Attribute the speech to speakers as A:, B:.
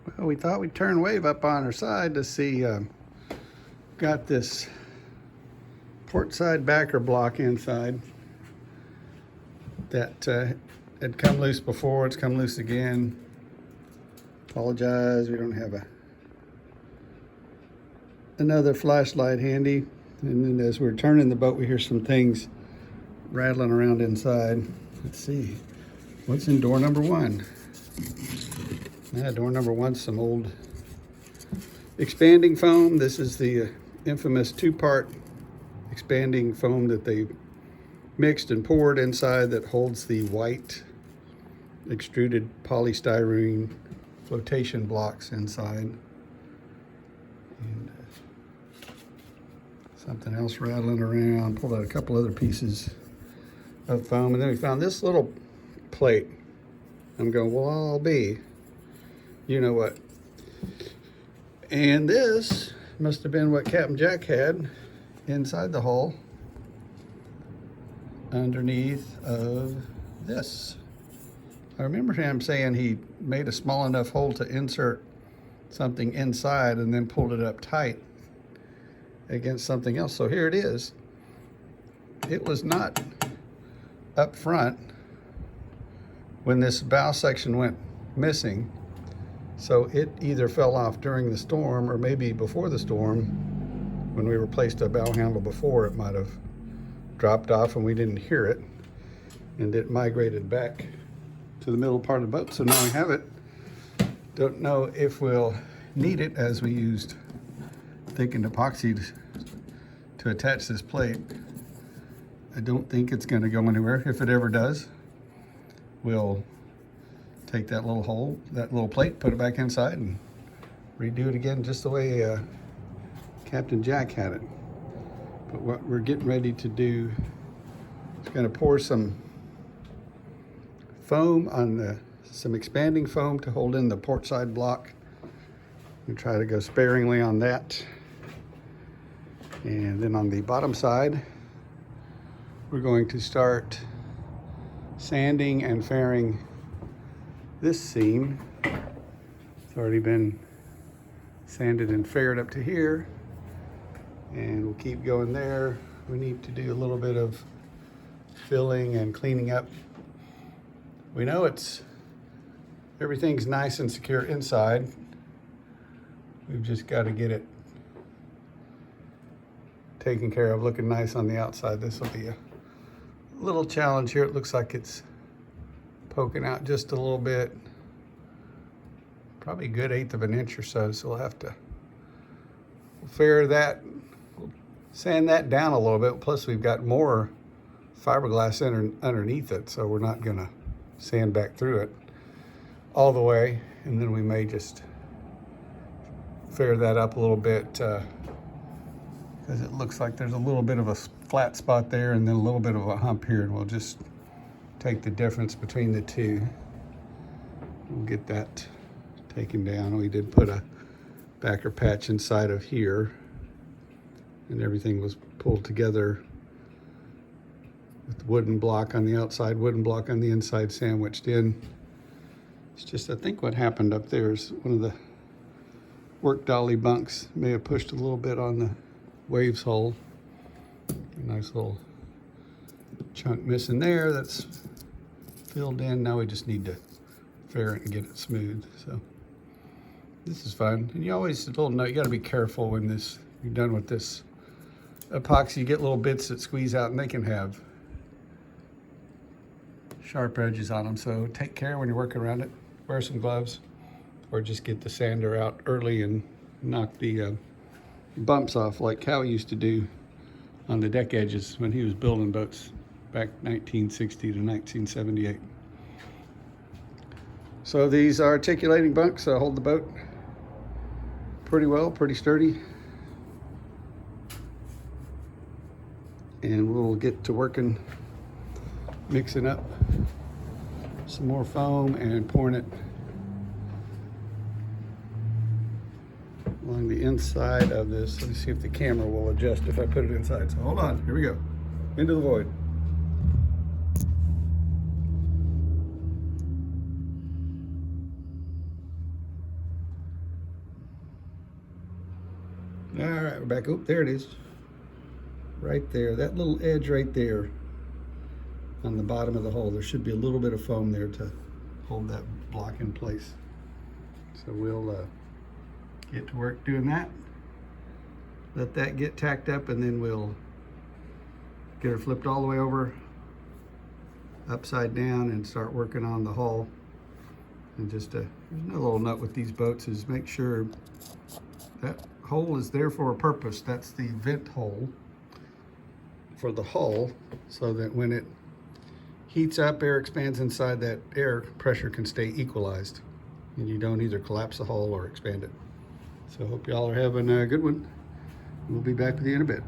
A: Well, we thought we'd turn wave up on our side to see, got this port side backer block inside that had come loose before. It's come loose again. Apologize, we don't have another flashlight handy. And then as we're turning the boat, we hear some things rattling around inside. Let's see, what's in door number one? Door number one's some old expanding foam. This is the infamous two-part expanding foam that they mixed and poured inside that holds the white extruded polystyrene flotation blocks inside. And something else rattling around. Pulled out a couple other pieces of foam, and then we found this little plate. I'm going, well, I'll be, you know what. And this must have been what Captain Jack had inside the hull underneath of this. I remember him saying he made a small enough hole to insert something inside and then pulled it up tight against something else. So here it is. It was not up front when this bow section went missing. So it either fell off during the storm or maybe before the storm. When we replaced a bow handle before, it might have dropped off and we didn't hear it, and it migrated back to the middle part of the boat. So now we have it. Don't know if we'll need it, as we used thickened epoxy to attach this plate. I don't think it's going to go anywhere. If it ever does, we'll take that little hole, that little plate, put it back inside and redo it again just the way Captain Jack had it. But what we're getting ready to do is going to pour some foam on some expanding foam to hold in the port side block. We try to go sparingly on that. And then on the bottom side, we're going to start sanding and fairing this seam. It's already been sanded and faired up to here, and we'll keep going there. We need to do a little bit of filling and cleaning up. We know everything's nice and secure inside. We've just got to get it taken care of, looking nice on the outside. This will be a little challenge here. It looks like it's poking out just a little bit, probably a good 1/8 of an inch or so. So we'll have to fair that, we'll sand that down a little bit. Plus we've got more fiberglass underneath it, so we're not gonna sand back through it all the way. And then we may just fair that up a little bit, because it looks like there's a little bit of a flat spot there and then a little bit of a hump here, and we'll just take the difference between the two. We'll get that taken down. We did put a backer patch inside of here, and everything was pulled together with wooden block on the outside, wooden block on the inside, sandwiched in. It's just, I think what happened up there is one of the work dolly bunks may have pushed a little bit on the waves hull. A nice little chunk missing there that's filled in. Now we just need to fair it and get it smooth. So this is fun. And you always, a little note, you got to be careful when you're done with this epoxy. You get little bits that squeeze out, and they can have sharp edges on them. So take care when you're working around it. Wear some gloves, or just get the sander out early and knock the bumps off, like Cal used to do on the deck edges when he was building boats back 1960 to 1978. So these are articulating bunks hold the boat pretty well, pretty sturdy. And we'll get to working, mixing up some more foam and pouring it along the inside of this. Let me see if the camera will adjust if I put it inside. So hold on, here we go. Into the void. All right, we're back. Oh, there it is. Right there, that little edge right there on the bottom of the hole. There should be a little bit of foam there to hold that block in place. So we'll get to work doing that. Let that get tacked up, and then we'll get her flipped all the way over, upside down, and start working on the hull. And just there's another little note with these boats is make sure that hole is there for a purpose. That's the vent hole for the hull, so that when it heats up, air expands inside, that air pressure can stay equalized and you don't either collapse the hull or expand it. So I hope y'all are having a good one. We'll be back with you in a bit.